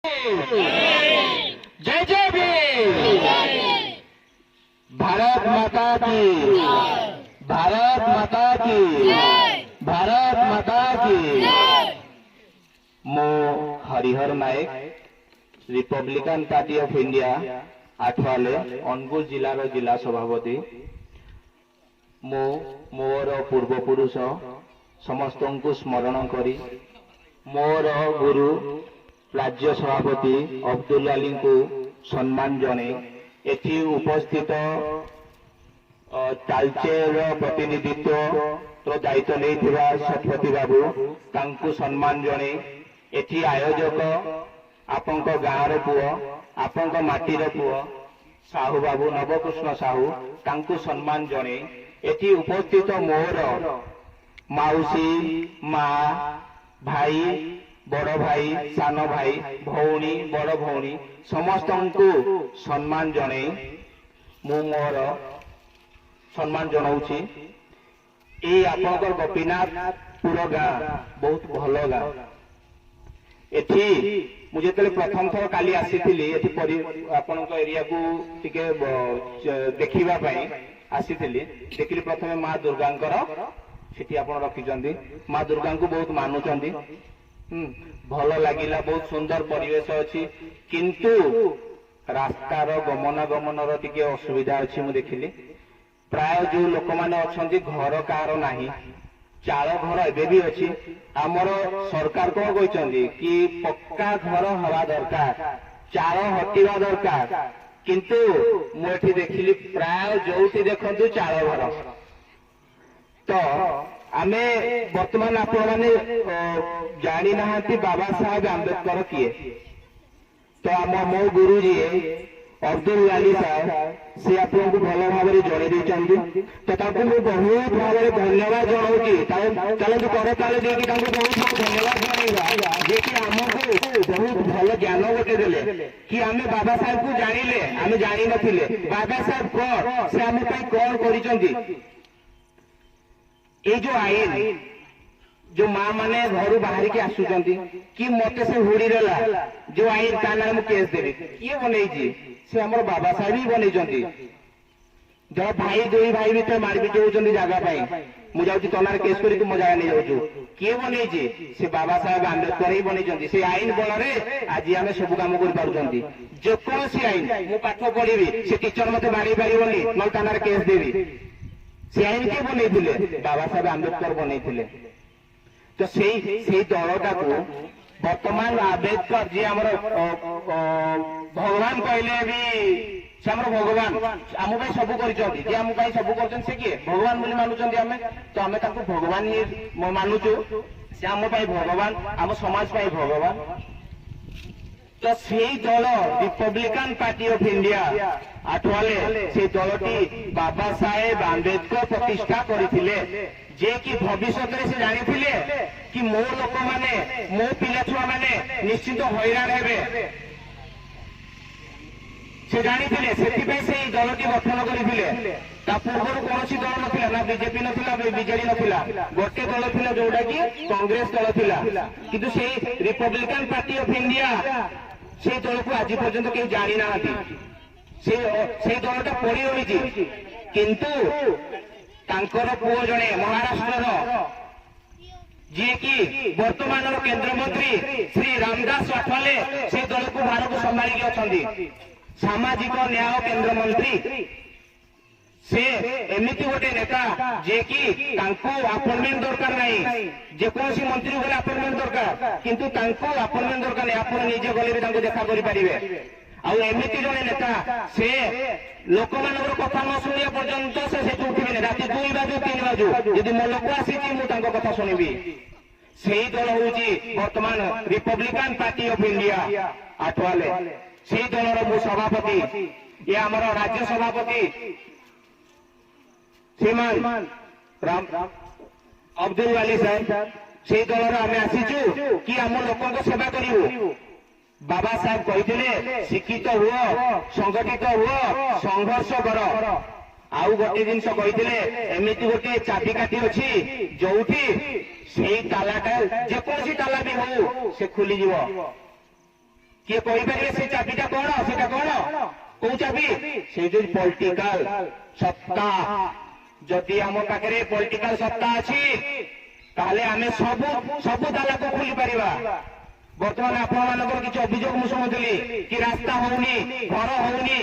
जय जय भीम। भारत माता की, भारत माता की, भारत माता की। मो Harihar Nayak Republican Party of India Athawale Angul जिलार जिला सभापति। मो मोर पूर्वपुरुष समस्त को स्मरण करी मोर गुरु राज्य सभापति अब्दुल अली को सम्मान जणे एथि उपस्थित तालचेर प्रतिनिधित्व तो दायित्व नहीं शतपति बाबू तांकु सम्मान जणे एथि आयोजक आपंक गाँव पुओ आपंक माटीर पुओ साहू बाबू नवकृष्ण साहू तांकु सम्मान जणे एथि उपस्थित मोर माउसी मा भाई बड़ भाई सान भाई भौणी बड़ भौणी समस्त को सम्मान जणे मु मोर सम्मान जनाऊँची। ये आपंकर गोपीनाथपुर गाँ बहुत भल गाँ। एठी मुझे प्रथम थर काली आसी आपण एरिया को टिके देखिबा पई आसी देखिली प्रथम माँ दुर्गांकर सेठी आपण रखिचंदी माँ दुर्गा को बहुत मानुचंदी। भल लगिला बहुत सुंदर परिवेश अच्छी किंतु रास्तार गमनागमन टिके असुविधा अच्छी मु देखिली प्राय जो लोक माने अछंती घर कार नाही चाल घर एबे भी अच्छी। आमर सरकार कौन कहते कि पक्का घर हवा दरकार चाल हटिवा दरकार किंतु मुझे देखिली प्राय जो देखु चाल घर। तो आमे वर्तमान आपण माने जानी नहांती बाबा साहेब आंबेडकर किए। तो आम मो गुरु जी अब्दुल अली साहब से आपन को भल भाव जन देती तो ताकू मुझे बहुत भाव धन्यवाद जनाऊँगी। चलते कर ताले बहुत बहुत धन्यवाद जनवा जे कि आमको बहुत भल ज्ञान गोटे देले कि आमे बाबा साहेब को जानिले आमे जानी नथिले बाबा साहेब कौन से आम कौन करिसेंती। ये जो आईन जो माँ माने घर बाहर के आसुचंती कि मते से हुड़ी देला जो आईन ता ना मु केस देबी किए बनेइजी से हमर बाबा साहेब ही बनेइचंती। जो भाई दुई भाई भीतर मारपीट होचंती जगह पाई मु जाउची तनार केस करी को मजा नहीं जाउछु किए बनेइजी से बाबा साहेब आंबेडकर ही बनेइचंती। से आईन बलरे आज आमे सब काम करि पारुचंती। जो कोनसी आईन मु पाठ पढिबी से टीचर मते मारी पारिबोनी न तनार केस देबी से आईन के बने बाबा साहेब आंबेडकर बने। तो से दलटा को वर्तमान आंबेडकर जी आम भगवान कहले भी से आम भगवान आम सब कर आम सब कर किए भगवान बोली मानुंट आम तो आम भगवान ही मानुचु से आम भगवान आम समाज भगवान। तो से दल Republican Party of India Athawale से दलटी बाबा साहेब आंबेडकर प्रतिष्ठा करथिले जे कि भविष्य से जानी कि मो लोक माने मो पिला छुआ माने निश्चित हैरान हेबे से जानी से दलटी गठन करथिले। ता पूर्व कौन दल नथिला ना बीजेपी नथिला बीजेडी नथिला गोटे दल थिला जोटा कि कांग्रेस दल थिला किंतु से रिपब्लिकन पार्टी ऑफ इंडिया से दल को आज पर्यंत केही जानी ना से दलटा पड़ी रही किंतु तांकर पुओ जणे महाराष्ट्र जी कि वर्तमान केंद्र मंत्री श्री रामदास अठावले से दल को भारत संभालिक अच्छा सामाजिक न्याय केंद्र मंत्री से एमती गोटे नेता जे कि अपॉइंटमेंट दरकार नहीं जेकोसी मंत्री गले अपॉइंटमेंट दरकार किंतु अपॉइंटमेंट दरकार नहीं आप निजे गले भी देखा करें। आमती जड़े नेता से लोक मान कथा न शुणा पर्यंत से उठे राति 2 बाजू 3 बाजू यदि मो लोक आसी कथा शुणबी से दल हूँ बर्तमान Republican Party of India Athawale से दलर मु सभापति ये आम राज्य सभापति श्रीमान राम अब्दुल अली साहब से दलर आम आसीचु कि आम लोक सेवा करूँ। बाबा साहेब कहते शिक्षित हुआ संगठित हुआ संघर्ष कर आउ गोटे जिन कहते एमती गोटे चाबिकाठी अच्छी जो से तालाटा जेकोसी ताला भी हो से खोली किए कहीपर से चाबीटा कौन सेटा कौन कौ चाबी से जो पॉलिटिकल सत्ता जदि आम पाखे पॉलिटिकल सत्ता अच्छी ताहले आमे सबू ताला को खोली पारिबा। बर्तमान आपण किसी अभियोग मुझे शुणुली कि रास्ता होनी घर होनी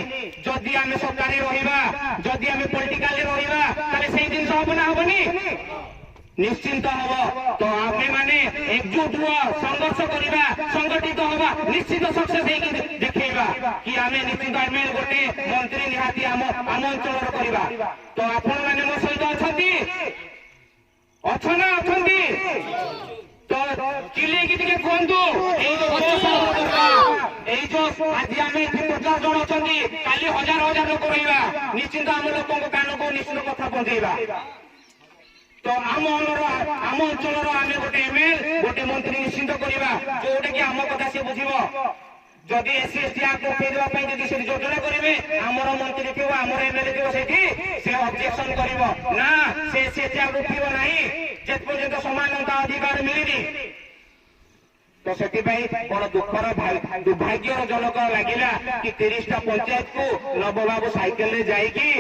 जदि आमे सरकार रहिबा जदि आमे पॉलिटिकल रहिबा ताले सेही जिंस हबो ना हबनी निश्चिंत हम। तो आमे माने एकजुट हुआ संघर्ष करवा संगठित हवा निश्चित सक्सेस देखा कि आमे निश्चित आमे गोटे मंत्री निहाती आम अंचल करवा। तो आपण माने मो सहित अछंती अछना अछंती तो चिल्ले की टिके कहतु आज आम 50 जन अच्छा काली हजार हजार लोक रहा निश्चिंत आम लोक कान को निश्चित कथा पहुंचेगा। तो आम अंचल आम गोटे एमएल गोटे मंत्री निश्चिंत करवा जोटा कि आम कथा सी बुझ जदि एससी एसटी एक्ट उठेदेवाई जब से योजना करेंगे आमर मंत्री थी आमर एमएलए थी से ऑब्जेक्शन कर ना से एससी एसटी एक्ट उठब ना जे पर्यंत समानता अधिकार मिलनी। तो से बड़ दुखर दुर्भाग्यजनक लगिला कि 30टा पंचायत को नवबाबू साइकेल जाइकी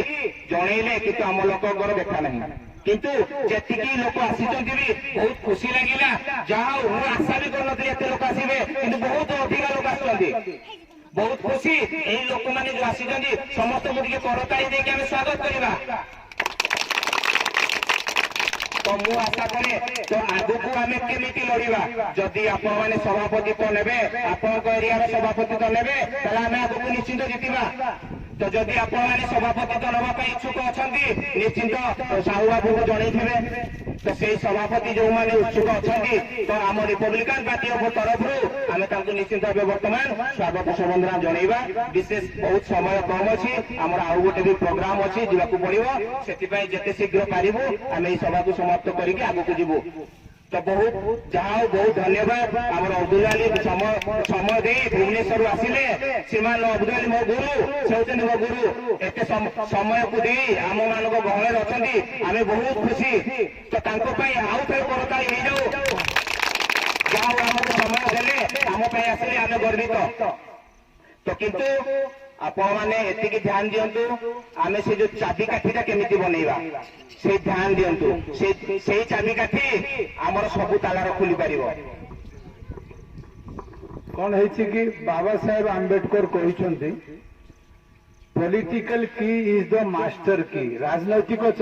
जनइले कि आम लोक देखा ना किंतु जी लोक आसी भी बहुत खुशी लगिला जहा आशा भी करते लोक आसवे कि बहुत अधिक लोक आसुच्च बहुत खुशी यही लोक मैंने जो आसी समस्त को करताली देके आम स्वागत करवा। तो मु आशा करे तो आगु को आम केमी लड़वा जदि आपण मैंने सभापतित्व ने आपण एरिया सभापतित्व ने आम आगु को निश्चिंत जीतवा। तो जदि आपण मैंने सभापतित्व नापी इच्छुक अच्छा निश्चिंत साहू बाबू को जनइथिबे। तो से सभापति जो मैंने उत्सुक अच्छा तो आम रिपब्लिकान पार्टी तरफ आम निश्चिंत भाव बर्तमान स्वागत संबंधना जनइबा। विशेष बहुत समय कम अच्छी आमर आउ गोटे भी प्रोग्राम अच्छी जावाक पड़ो से जिते शीघ्र पारिबू आम यही सभा को समाप्त करके आगू जीवु। तो बहुत जहा बहुत धन्यवाद आमर अब्दुल अली समय दे भुवनेश्वर आसिले सीमान अब्दुल अली मो गुरु से मो गुरु एत समय को दे आम मान गहल अच्छा आम बहुत खुशी। तो आउ थे करताली हो जाऊ जहा आमको समय देले आम आसिले आम गर्वित। तो किंतु आपण मैंने एति ध्यान दिंतु आम से जो चाबिकाठीटा केमी बनइबा से ध्यान दिंतु से चाबिकाठी आमर सबू तालार खोली पार। कौन है कि बाबा साहेब आंबेडकर कहते पॉलिटिकल की इज द मास्टर की राजनैतिक